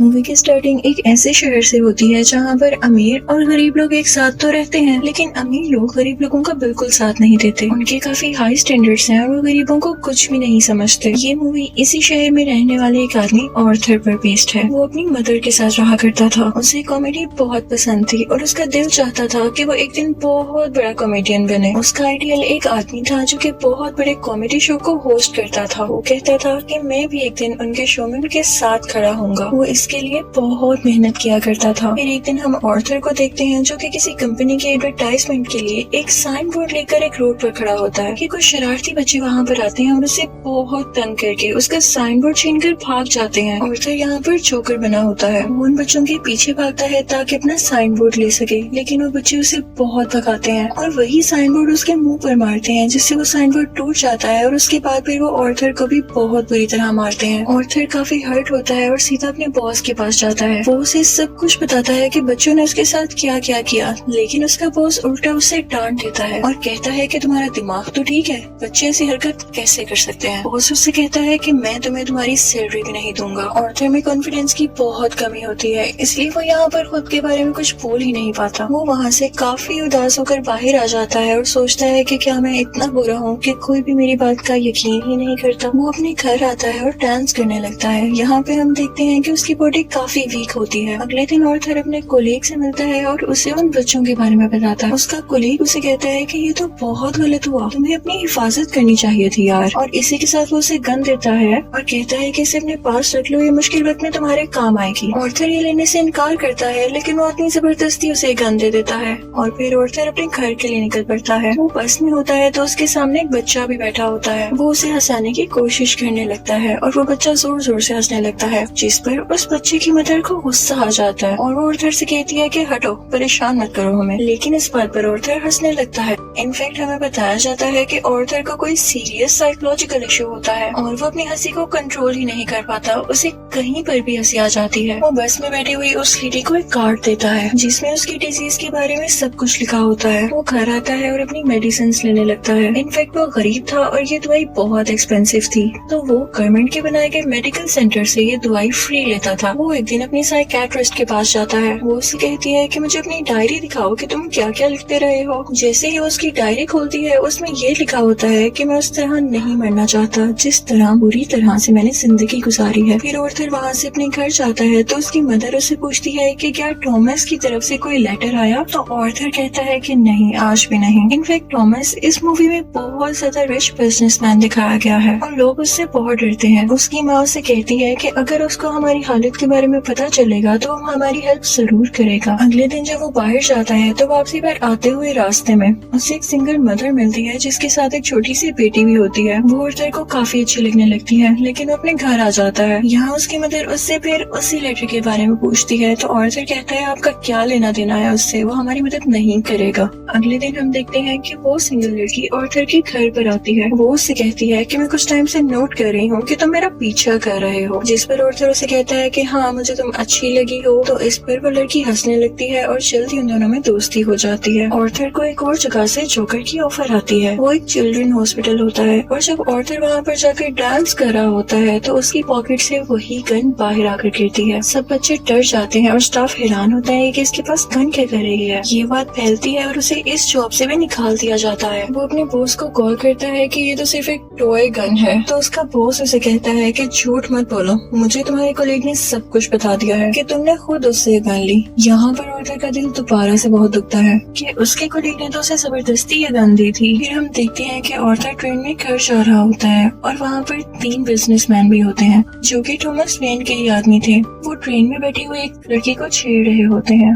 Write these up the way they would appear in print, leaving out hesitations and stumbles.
Movie की starting एक ऐसे शहर से होती है जहाँ पर अमीर और गरीब लोग एक साथ तो रहते हैं, लेकिन अमीर लोग गरीब लोगों का बिल्कुल साथ नहीं देते। उनके काफी हाई स्टैंडर्ड्स हैं और वो गरीबों को कुछ भी नहीं समझते। ये मूवी इसी शहर में रहने वाले एक आदमी ऑर्थर पर बेस्ड है। वो अपनी मदर के साथ रहा करता था। उसे कॉमेडी बहुत पसंद थी और उसका दिल चाहता था कि वो एक दिन बहुत बड़ा कॉमेडियन बने। उसका आइडियल एक आदमी था जो कि बहुत बड़े कॉमेडी शो को होस्ट करता था। वो कहता था कि मैं भी एक दिन उनके शो में उनके साथ खड़ा होऊंगा। वो इसके लिए बहुत मेहनत किया करता था। फिर एक दिन हम ऑर्थर को देखते हैं जो कि किसी कंपनी के एडवर्टाइजमेंट के लिए एक साइन बोर्ड लेकर एक रोड पर खड़ा होता है कि कुछ शरारती बच्चे वहाँ पर आते हैं और उसे बहुत तंग करके उसका साइन बोर्ड छीन कर भाग जाते हैं। ऑर्थर यहाँ पर जोकर बना होता है। वो उन बच्चों के पीछे भागता है ताकि अपना साइन बोर्ड ले सके, लेकिन वो बच्चे उसे बहुत भगाते हैं और वही साइन बोर्ड उसके मुंह पर मारते हैं, जिससे वो साइन बोर्ड टूट जाता है और उसके बाद फिर वो ऑर्थर को भी बहुत बुरी तरह मारते हैं। ऑर्थर काफी हर्ट होता है और सीधा अपने बॉस के पास जाता है। वो उसे सब कुछ बताता है कि बच्चों ने उसके साथ क्या क्या किया, लेकिन उसका बॉस उल्टा उसे डांट देता है और कहता है कि तुम्हारा दिमाग तो ठीक है, बच्चे ऐसी हरकत कैसे कर सकते हैं। बॉस उससे कहता है कि मैं तुम्हें तुम्हारी सैलरी भी नहीं दूंगा। ऑर्थर में कॉन्फिडेंस की बहुत कमी होती है, इसलिए वो यहाँ पर खुद के बारे में कुछ बोल ही नहीं पाता। वो वहाँ से काफी उदास होकर बाहर आ जाता है और सोचता है कि क्या मैं इतना बुरा हूँ कि कोई भी मेरी बात का यकीन ही नहीं करता। वो अपने घर आता है और डांस करने लगता है। यहाँ पे हम देखते हैं कि उसकी बॉडी काफी वीक होती है। अगले दिन ऑर्थर अपने कोलीग से मिलता है और उसे उन बच्चों के बारे में बताता है। उसका कोलीग उसे कहता है कि ये तो बहुत गलत हुआ, तुम्हें अपनी हिफाजत करनी चाहिए थी यार। और इसी के साथ वो उसे गन देता है और कहता है कि इसे अपने पास रख लो, ये मुश्किल वक्त में तुम्हारे काम आएगी। ऑर्थर ये लेने से इनकार करता है, लेकिन वो आदमी जबरदस्ती उसे गन दे देता है और फिर ऑर्थर अपने घर के लिए निकल पड़ता है। वो बस में होता है तो उसके सामने एक बच्चा भी बैठा होता है। वो उसे हंसाने की कोशिश करने लगता है और वो बच्चा जोर जोर से हंसने लगता है, जिस पर उस बच्चे की मदर को गुस्सा आ जाता है और वो ऑर्थर से कहती है कि हटो, परेशान मत करो हमें। लेकिन इस बात पर ऑर्थर हंसने लगता है। इनफैक्ट हमें बताया जाता है कि ऑर्थर को कोई सीरियस साइकोलॉजिकल इशू होता है और वो अपनी हंसी को कंट्रोल ही नहीं कर पाता। उसे कहीं पर भी हंसी आ जाती है। वो बस में बैठी हुई उस लेडी को एक कार्ड देता है जिसमें उसकी डिजीज के बारे में सब कुछ लिखा होता है। वो घर आता है और अपनी मेडिसिन लेने लगता है। इनफैक्ट वो गरीब था और ये दवाई बहुत एक्सपेंसिव थी, तो वो गवर्नमेंट के बनाए गए मेडिकल सेंटर से ये दवाई फ्री लेता था। वो एक दिन अपनी साइकियाट्रिस्ट के पास जाता है। वो उससे कहती है कि मुझे अपनी डायरी दिखाओ कि तुम क्या क्या लिखते रहे हो। जैसे ही वो उसकी डायरी खोलती है उसमें ये लिखा होता है कि मैं उस तरह नहीं मरना चाहता जिस तरह बुरी तरह से मैंने जिंदगी गुजारी है। फिर ऑर्थर वहाँ से अपने घर जाता है तो उसकी मदर उससे पूछती है कि क्या टॉमस की तरफ से कोई लेटर आया, तो ऑर्थर कहता है कि नहीं, आज भी नहीं। इनफैक्ट टॉमस इस मूवी में बहुत ज्यादा रिच बिजनेसमैन दिखाया गया है और लोग उससे बहुत डरते हैं। उसकी माँ उससे कहती है कि अगर उसको हमारी हालत के बारे में पता चलेगा तो वो हमारी हेल्प जरूर करेगा। अगले दिन जब वो बाहर जाता है तो वापसी पर आते हुए रास्ते में उसे एक सिंगल मदर मिलती है जिसके साथ एक छोटी सी बेटी भी होती है। वो ऑर्थर को काफी अच्छी लगने लगती है, लेकिन वो अपने घर आ जाता है। यहाँ उसकी मदर उससे फिर उसी लेटर के बारे में पूछती है तो ऑर्थर कहता है आपका क्या लेना देना है उससे, वो हमारी मदद नहीं करेगा। अगले दिन हम देखते हैं कि वो सिंगल लड़की ऑर्थर के घर पर आती है। वो उससे कहती है कि मैं कुछ टाइम से नोट कर रही हूँ कि तुम मेरा पीछा कर रहे हो, जिस पर ऑर्थर उसे कहता है कि हाँ, मुझे तुम अच्छी लगी हो। तो इस पर वो लड़की हंसने लगती है और जल्दी उन दोनों में दोस्ती हो जाती है। ऑर्थर को एक और जगह से जोकर की ऑफर आती है। वो एक चिल्ड्रन हॉस्पिटल होता है और जब ऑर्थर वहाँ पर जाकर डांस कर रहा होता है तो उसकी पॉकेट से वही गन बाहर आकर गिरती है। सब बच्चे डर जाते हैं और स्टाफ हैरान होता है कि इसके पास गन क्या कर रही है। ये बात फैलती है और उसे इस जॉब से भी निकाल दिया जाता है। वो अपने बॉस को कॉल करता है कि ये तो सिर्फ एक टॉय गन है, तो उसका बॉस उसे कहता है कि झूठ मत बोलो, मुझे तुम्हारे कोलीग ने सब कुछ बता दिया है कि तुमने खुद उससे गन ली। यहाँ पर ऑर्थर का दिल दोबारा से बहुत दुखता है कि उसके कोलीग ने तो उसे जबरदस्ती ये गन दी थी। फिर हम देखते हैं कि ऑर्थर ट्रेन में घर जा रहा होता है और वहाँ पर 3 बिजनेसमैन भी होते हैं जो कि थॉमस वेन के ही आदमी थे। वो ट्रेन में बैठी हुई एक लड़की को छेड़ रहे होते हैं।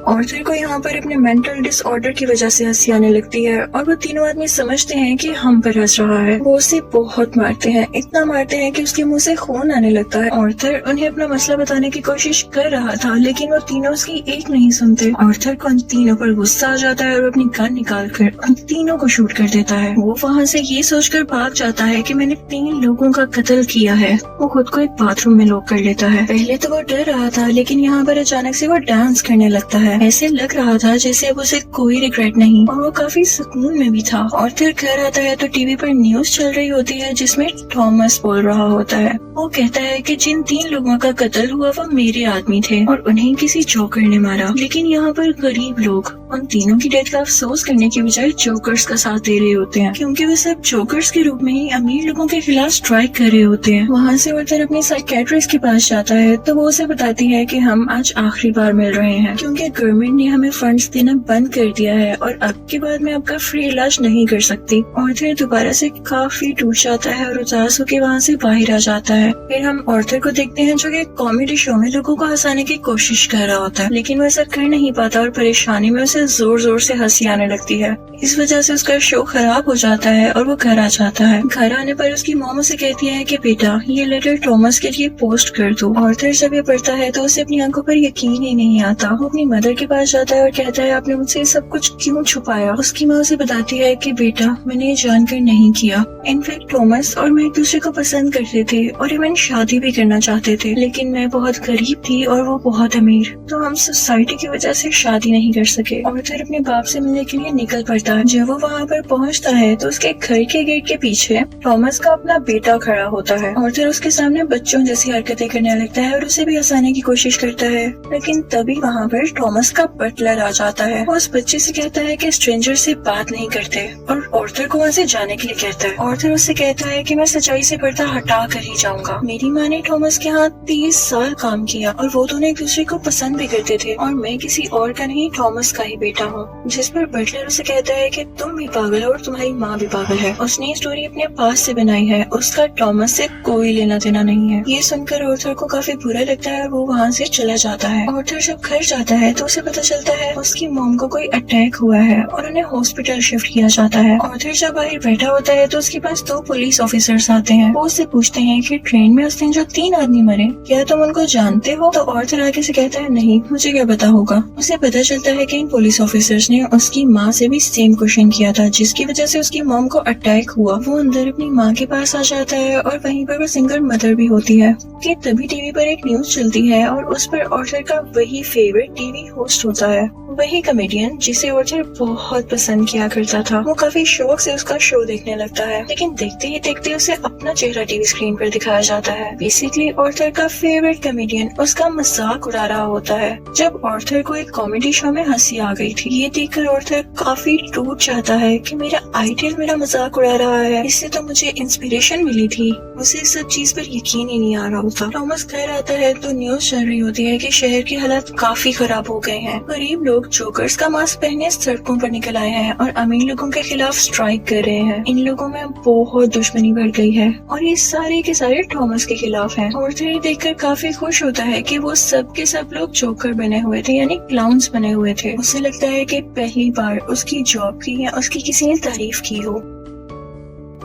ऑर्थर को यहाँ पर अपने मेंटल डिसऑर्डर की वजह से हंसी आने लगती है और वो तीनों आदमी समझते हैं कि हम पर हंस रहा है। वो उसे बहुत मारते हैं, इतना मारते हैं कि उसके मुंह से खून आने लगता है। ऑर्थर उन्हें अपना मसला बताने की कोशिश कर रहा था, लेकिन वो तीनों उसकी एक नहीं सुनते। ऑर्थर को उन तीनों पर गुस्सा आ जाता है और अपनी गन निकाल कर उन तीनों को शूट कर देता है। वो वहाँ से ये सोचकर भाग जाता है कि मैंने 3 लोगों का कत्ल किया है। वो खुद को एक बाथरूम में लॉक कर लेता है। पहले तो वो डर रहा था, लेकिन यहाँ पर अचानक से वो डांस करने लगता है है। ऐसे लग रहा था जैसे अब उसे कोई रिग्रेट नहीं और वो काफी सुकून में भी था। आर्थर घर आता है तो टीवी पर न्यूज चल रही होती है जिसमें थॉमस बोल रहा होता है। वो कहता है कि जिन 3 लोगों का कत्ल हुआ वो मेरे आदमी थे और उन्हें किसी जोकर ने मारा। लेकिन यहाँ पर गरीब लोग उन तीनों की डेथ का अफसोस करने की बजाय जोकर्स का साथ दे रहे होते हैं, क्योंकि वो सब जोकर्स के रूप में ही अमीर लोगों के खिलाफ स्ट्राइक कर रहे होते हैं। वहाँ से आर्थर अपने साइकेट्रिस्ट के पास जाता है तो वो उसे बताती है कि हम आज आखिरी बार मिल रहे हैं क्योंकि गवर्नमेंट ने हमें फंड्स देना बंद कर दिया है और अब के बाद मैं आपका फ्री इलाज नहीं कर सकती। आर्थर दोबारा से काफी टूट जाता है और उदास होकर वहाँ से बाहर आ जाता है। फिर हम आर्थर को देखते हैं जो कि कॉमेडी शो में लोगों को हंसाने की कोशिश कर रहा होता है, लेकिन वो ऐसा कर नहीं पाता और परेशानी में उसे जोर जोर से हंसी आने लगती है। इस वजह से उसका शो खराब हो जाता है और वो घर आ जाता है। घर आने पर उसकी मॉम उसे कहती है कि बेटा ये लेटर थॉमस के लिए पोस्ट कर दो। आर्थर जब ये पढ़ता है तो उसे अपनी आंखों पर यकीन ही नहीं आता। वो अपनी मदर के पास जाता है और कहता है आपने मुझसे सब कुछ क्यों छुपाया। उसकी माँ उसे बताती है कि बेटा मैंने ये जानकर नहीं किया। इनफैक्ट थॉमस और मैं एक दूसरे को पसंद करते थे और इवन शादी भी करना चाहते थे, लेकिन मैं बहुत गरीब थी और वो बहुत अमीर, तो हम सोसाइटी की वजह से शादी नहीं कर सके। आर्थर अपने बाप से मिलने के लिए निकल पड़ता है। जब वो वहाँ पर पहुँचता है तो उसके घर के गेट के पीछे थॉमस का अपना बेटा खड़ा होता है। आर्थर उसके सामने बच्चों जैसी हरकतें करने लगता है और उसे भी हंसाने की कोशिश करता है, लेकिन तभी वहाँ पर थॉमस का बटलर आ जाता है। वो उस बच्चे से कहता है कि स्ट्रेंजर से बात नहीं करते और आर्थर को वहाँ से जाने के लिए कहता है। आर्थर उससे कहता है कि मैं सच्चाई से पर्दा हटा कर ही जाऊंगा। मेरी माँ ने थॉमस के यहाँ 30 साल काम किया और वो दोनों एक दूसरे को पसंद भी करते थे और मैं किसी और का नहीं थॉमस का ही बेटा हूँ। जिस पर बटलर उसे कहता है कि तुम भी पागल हो और तुम्हारी माँ भी पागल है। उसने ये स्टोरी अपने पास से बनाई है, उसका थॉमस से कोई लेना देना नहीं है। ये सुनकर आर्थर को काफी बुरा लगता है और वो वहाँ से चला जाता है। आर्थर जब घर जाता है तो उसे पता चलता है उसकी मॉम को कोई अटैक हुआ है और उन्हें हॉस्पिटल शिफ्ट किया जाता है। आर्थर जब बाहर बैठा होता है तो उसके पास 2 पुलिस ऑफिसर्स आते हैं। वो उससे पूछते हैं कि ट्रेन में उस दिन जो 3 आदमी मरे क्या तुम उनको जानते हो। तो आर्थर आगे से कहता है नहीं, मुझे क्या पता होगा। उसे पता चलता है कि इन पुलिस ऑफिसर्स ने उसकी माँ से भी सेम क्वेश्चन किया था जिसकी वजह से उसकी मॉम को अटैक हुआ। वो अंदर अपनी माँ के पास आ जाता है और वहीं पर वो सिंगल मदर भी होती है कि तभी टीवी पर एक न्यूज चलती है और उस पर आर्थर का वही फेवरेट टीवी होस्ट होता है, वही कॉमेडियन जिसे आर्थर बहुत पसंद किया करता था। वो काफी शौक से उसका शो देखने लगता है, लेकिन देखते ही देखते उसे अपना चेहरा टीवी स्क्रीन पर दिखाया जाता है। बेसिकली आर्थर का फेवरेट कॉमेडियन उसका मजाक उड़ा रहा होता है। जब आर्थर को एक कॉमेडी शो में हंसी आ गई थी, ये देखकर आर्थर काफी टूट जाता है कि मेरा आइडियल मेरा मजाक उड़ा रहा है, इससे तो मुझे इंस्पिरेशन मिली थी। उसे इस सब चीज पर यकीन ही नहीं आ रहा होता। थॉमस घर आता है तो न्यूज चल रही होती है कि शहर के हालात काफी खराब हो गए हैं। गरीब लोग जोकर्स का मास्क पहने सड़कों पर निकल आए हैं और अमीर लोगों के खिलाफ स्ट्राइक कर रहे हैं। इन लोगों में बहुत दुश्मनी बढ़ गई है और ये सारे के सारे थॉमस के खिलाफ हैं। आर्थर ये देखकर काफी खुश होता है कि वो सब के सब लोग जोकर बने हुए थे, यानी क्लाउन्स बने हुए थे। उसे लगता है कि पहली बार उसकी जॉब की या उसकी किसी ने तारीफ की हो।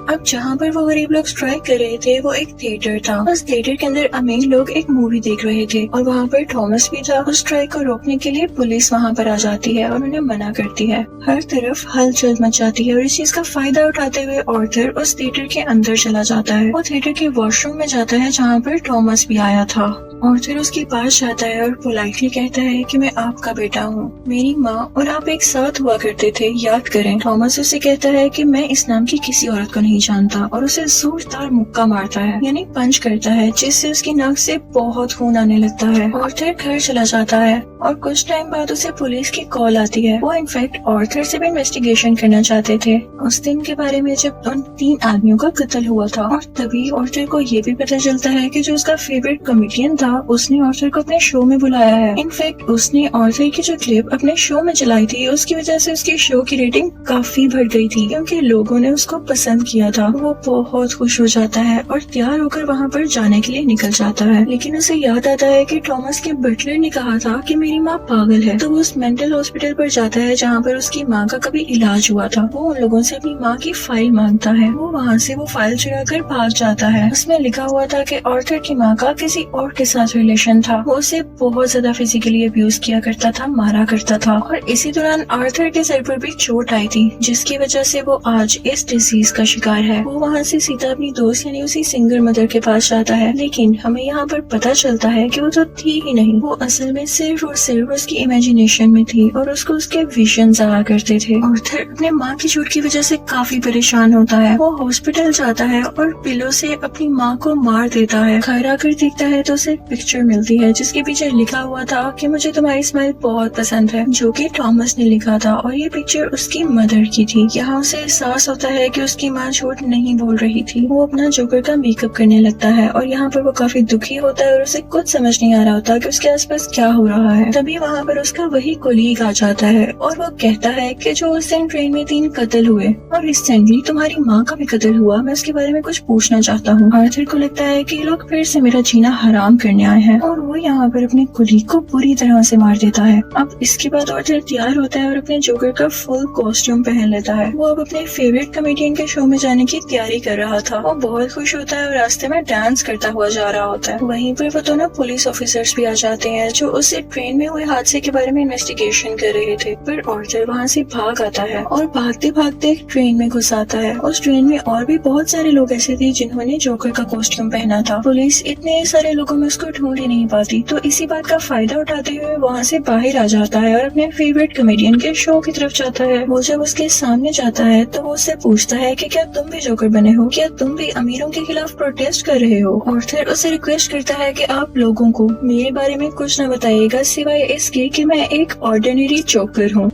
अब जहाँ पर वो गरीब लोग स्ट्राइक कर रहे थे वो एक थिएटर था। उस थिएटर के अंदर अमीर लोग एक मूवी देख रहे थे और वहाँ पर थॉमस भी था। उस स्ट्राइक को रोकने के लिए पुलिस वहाँ पर आ जाती है और उन्हें मना करती है। हर तरफ हलचल मच जाती है और इस चीज का फायदा उठाते हुए आर्थर उस थिएटर के अंदर चला जाता है। वो थिएटर के वॉशरूम में जाता है जहाँ पर थॉमस भी आया था। आर्थर उसके पास जाता है और पोलाइटली कहता है कि मैं आपका बेटा हूँ, मेरी माँ और आप एक साथ हुआ करते थे, याद करें। थॉमस उसे कहता है कि मैं इस नाम की किसी औरत को नहीं जानता और उसे जोरदार मुक्का मारता है, यानी पंच करता है, जिससे उसकी नाक से बहुत खून आने लगता है। आर्थर घर चला जाता है और कुछ टाइम बाद उसे पुलिस की कॉल आती है। वो इनफैक्ट आर्थर से भी इन्वेस्टिगेशन करना चाहते थे उस दिन के बारे में जब उन 3 आदमियों का कत्ल हुआ था। और तभी आर्थर को ये भी पता चलता है कि जो उसका फेवरेट कॉमेडियन था उसने आर्थर को अपने शो में बुलाया है। इनफैक्ट उसने आर्थर की जो क्लिप अपने शो में चलाई थी उसकी वजह से उसके शो की रेटिंग काफी बढ़ गई थी क्योंकि लोगों ने उसको पसंद किया था। वो बहुत खुश हो जाता है और तैयार होकर वहाँ पर जाने के लिए निकल जाता है, लेकिन उसे याद आता है कि थॉमस के बटलर ने कहा था कि मेरी माँ पागल है। तो वो उस मेंटल हॉस्पिटल पर जाता है जहाँ पर उसकी माँ का कभी इलाज हुआ था। वो उन लोगों से अपनी माँ की फाइल मांगता है। वो वहाँ से वो फाइल चुरा कर भाग जाता है। उसमें लिखा हुआ था कि आर्थर की माँ का किसी और के साथ रिलेशन था वो उसे बहुत ज्यादा फिजिकली अब्यूज किया करता था, मारा करता था। और इसी दौरान आर्थर के सर पर भी चोट आई थी जिसकी वजह से वो आज इस डिजीज का शिकार है। वो वहाँ से सीधा अपनी दोस्त यानी उसी सिंगल मदर के पास जाता है, लेकिन हमें यहाँ पर पता चलता है कि वो तो थी ही नहीं, वो असल में सिर्फ और सिर्फ उसकी इमेजिनेशन में थी और उसको उसके विजन्स आया करते थे। आर्थर अपने माँ की चोट की वजह से काफी परेशान होता है। वो हॉस्पिटल जाता है और पिलो से अपनी माँ को मार देता है। घर आकर देखता है तो उसे पिक्चर मिलती है जिसके पीछे लिखा हुआ था कि मुझे तुम्हारी स्माइल बहुत पसंद है, जो कि थॉमस ने लिखा था और ये पिक्चर उसकी मदर की थी। यहाँ उसे एहसास होता है कि उसकी माँ झूठ नहीं बोल रही थी। वो अपना जोकर का मेकअप करने लगता है और यहाँ पर वो काफी दुखी होता है और उसे कुछ समझ नहीं आ रहा होता कि उसके आसपास क्या हो रहा है। तभी वहाँ पर उसका वही कोलीग आ जाता है और वो कहता है कि जो उस दिन ट्रेन में 3 कत्ल हुए और रिसेंटली तुम्हारी माँ का भी कत्ल हुआ, मैं उसके बारे में कुछ पूछना चाहता हूँ। आर्थर को लगता है कि लोग फिर से मेरा जीना हराम करने आए हैं और वो यहाँ पर अपने कोलीग को पूरी तरह से मार देता है। अब इसके बाद आर्थर तैयार होता है और अपने जोकर का फुल कॉस्ट्यूम पहन लेता है। वो अब अपने फेवरेट कॉमेडियन के शो में जाने की तैयारी कर रहा था। वो बहुत खुश होता है और रास्ते में डांस करता हुआ जा रहा होता है। वहीं पर वो दोनों पुलिस ऑफिसर्स भी आ जाते हैं जो उससे ट्रेन में हुए हादसे के बारे में इन्वेस्टिगेशन कर रहे थे। पर आर्थर वहाँ से भाग आता है और भागते भागते ट्रेन में घुस आता है। उस ट्रेन में और भी बहुत सारे लोग ऐसे थे जिन्होंने जोकर का कॉस्ट्यूम पहना था। पुलिस इतने सारे लोगों में उसको ढूंढ ही नहीं पाती, तो इसी बात का फायदा उठाते हुए वहाँ से बाहर आ जाता है और अपने फेवरेट कॉमेडियन के शो की तरफ जाता है। वो जब उसके सामने जाता है तो वो उससे पूछता है कि क्या तुम भी जोकर बने हो, क्या तुम भी अमीरों के खिलाफ प्रोटेस्ट कर रहे हो। आर्थर उसे रिक्वेस्ट करता है कि आप लोगों को मेरे बारे में कुछ न बताइएगा सिवाय इसके कि मैं एक ऑर्डिनरी जोकर हूँ।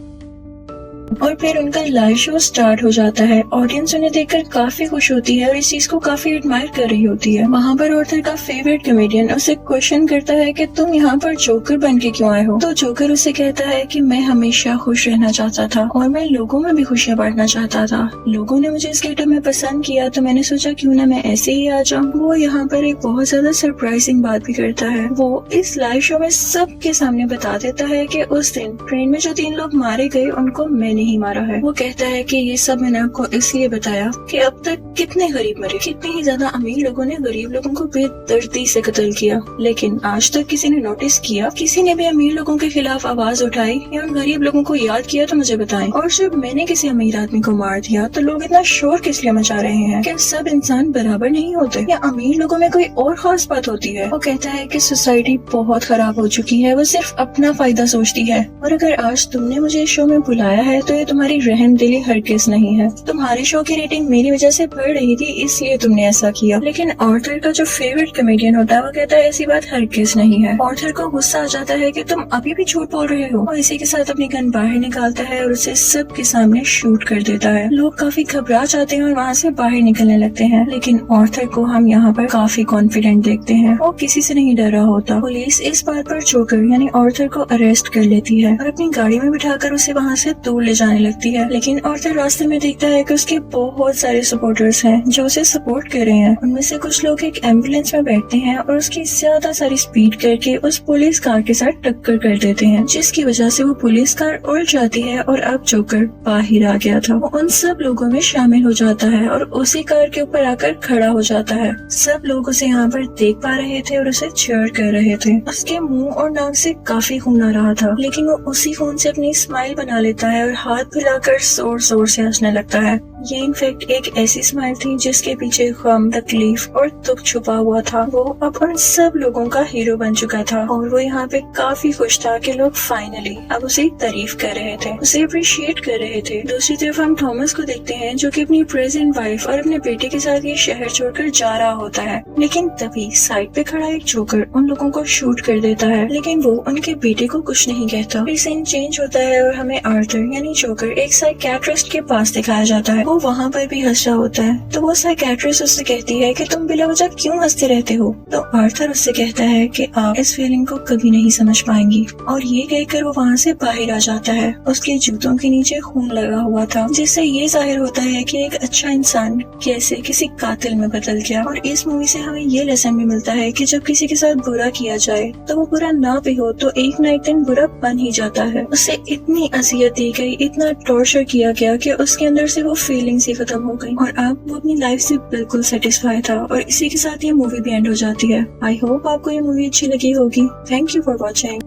और फिर उनका लाइव शो स्टार्ट हो जाता है। ऑडियंस उन्हें देखकर काफी खुश होती है और इस चीज को काफी एडमायर कर रही होती है। वहाँ पर आर्थर का फेवरेट कॉमेडियन उसे क्वेश्चन करता है कि तुम यहाँ पर जोकर बन के क्यों आए हो। तो जोकर उसे कहता है कि मैं हमेशा खुश रहना चाहता था और मैं लोगों में भी खुशियाँ बांटना चाहता था। लोगों ने मुझे इस गेटअप में पसंद किया तो मैंने सोचा क्यों ना मैं ऐसे ही आ जाऊँ। वो यहाँ पर एक बहुत ज्यादा सरप्राइजिंग बात भी करता है। वो इस लाइव शो में सबके सामने बता देता है कि उस दिन ट्रेन में जो 3 लोग मारे गए उनको मैंने ही मारा है। वो कहता है कि ये सब मैंने आपको इसलिए बताया कि अब तक कितने गरीब मरे, कितने ही ज्यादा अमीर लोगों ने गरीब लोगों को बेदर्दी से कत्ल किया, लेकिन आज तक किसी ने नोटिस किया, किसी ने भी अमीर लोगों के खिलाफ आवाज उठाई या उन गरीब लोगों को याद किया तो मुझे बताएं। और जब मैंने किसी अमीर आदमी को मार दिया तो लोग इतना शोर किस लिए मचा रहे हैं? क्या सब इंसान बराबर नहीं होते या अमीर लोगों में कोई और खास बात होती है? वो कहता है कि सोसाइटी बहुत खराब हो चुकी है, वो सिर्फ अपना फायदा सोचती है और अगर आज तुमने मुझे इस शो में बुलाया है तो ये तुम्हारी रहमदिली हरगिज़ नहीं है। तुम्हारे शो की रेटिंग मेरी वजह से बढ़ रही थी इसलिए तुमने ऐसा किया। लेकिन आर्थर का जो फेवरेट कॉमेडियन होता है वो कहता है ऐसी बात हरगिज़ नहीं है। आर्थर को गुस्सा आ जाता है कि तुम अभी भी झूठ बोल रहे हो और इसी के साथ अपनी गन बाहर निकालता है और उसे सबके सामने शूट कर देता है। लोग काफी घबरा जाते हैं और वहाँ से बाहर निकलने लगते हैं, लेकिन आर्थर को हम यहाँ पर काफी कॉन्फिडेंट देखते हैं। वो किसी से नहीं डरा होता। पुलिस इस बात पर जोकर यानी आर्थर को अरेस्ट कर लेती है और अपनी गाड़ी में बिठाकर उसे वहाँ से दूर ले जाने लगती है। लेकिन आर्थर रास्ते में देखता है कि उसके बहुत सारे सपोर्टर्स हैं जो उसे सपोर्ट कर रहे हैं। उनमें से कुछ लोग एक एम्बुलेंस में बैठते हैं और उसकी ज्यादा सारी स्पीड करके उस पुलिस कार के साथ टक्कर कर देते हैं, जिसकी वजह से वो पुलिस कार उल्ट जाती है और अब जोकर बाहर आ गया था। वो उन सब लोगों में शामिल हो जाता है और उसी कार के ऊपर आकर खड़ा हो जाता है। सब लोग उसे यहाँ पर देख पा रहे थे और उसे चीयर कर रहे थे। उसके मुंह और नाक से काफी खून आ रहा था, लेकिन वो उसी खून से अपनी स्माइल बना लेता है और हाथ फैलाकर जोर जोर से हंसने लगता है। ये इनफैक्ट एक ऐसी स्माइल थी जिसके पीछे गम, तकलीफ और दुख छुपा हुआ था। वो अब उन सब लोगों का हीरो बन चुका था और वो यहाँ पे काफी खुश था कि लोग फाइनली अब उसे तारीफ कर रहे थे, उसे अप्रिशिएट कर रहे थे। दूसरी तरफ हम थॉमस को देखते हैं जो कि अपनी प्रेजेंट वाइफ और अपने बेटे के साथ ये शहर छोड़कर जा रहा होता है, लेकिन तभी साइड पे खड़ा एक जोकर उन लोगों को शूट कर देता है, लेकिन वो उनके बेटे को कुछ नहीं कहता। फिर सीन चेंज होता है और हमें आर्थर यानी जोकर एक साइकियाट्रिस्ट के पास दिखाया जाता है। वो वहाँ पर भी हंस रहा होता है, तो वो साइकियाट्रिस्ट उससे कहती है कि तुम बिला वजह क्यों हंसते रहते हो। तो आर्थर उससे कहता है कि आप इस फीलिंग को कभी नहीं समझ पाएंगी, और ये कहकर वो वहाँ से बाहर आ जाता है। उसके जूतों के नीचे खून लगा हुआ था, जिससे ये जाहिर होता है कि एक अच्छा इंसान कैसे किसी कातिल में बदल गया। और इस मूवी से हमें ये लेसन भी मिलता है कि जब किसी के साथ बुरा किया जाए तो वो बुरा ना भी हो तो एक ना एक दिन बुरा बन ही जाता है। उसे इतनी अजियत दी गई, इतना टॉर्चर किया गया कि उसके अंदर से वो फीलिंग फीलिंग्स ही खत्म हो गई और अब वो अपनी लाइफ से बिल्कुल सेटिस्फाई था और इसी के साथ ये मूवी भी एंड हो जाती है। आई होप आपको ये मूवी अच्छी लगी होगी। Thank you for watching.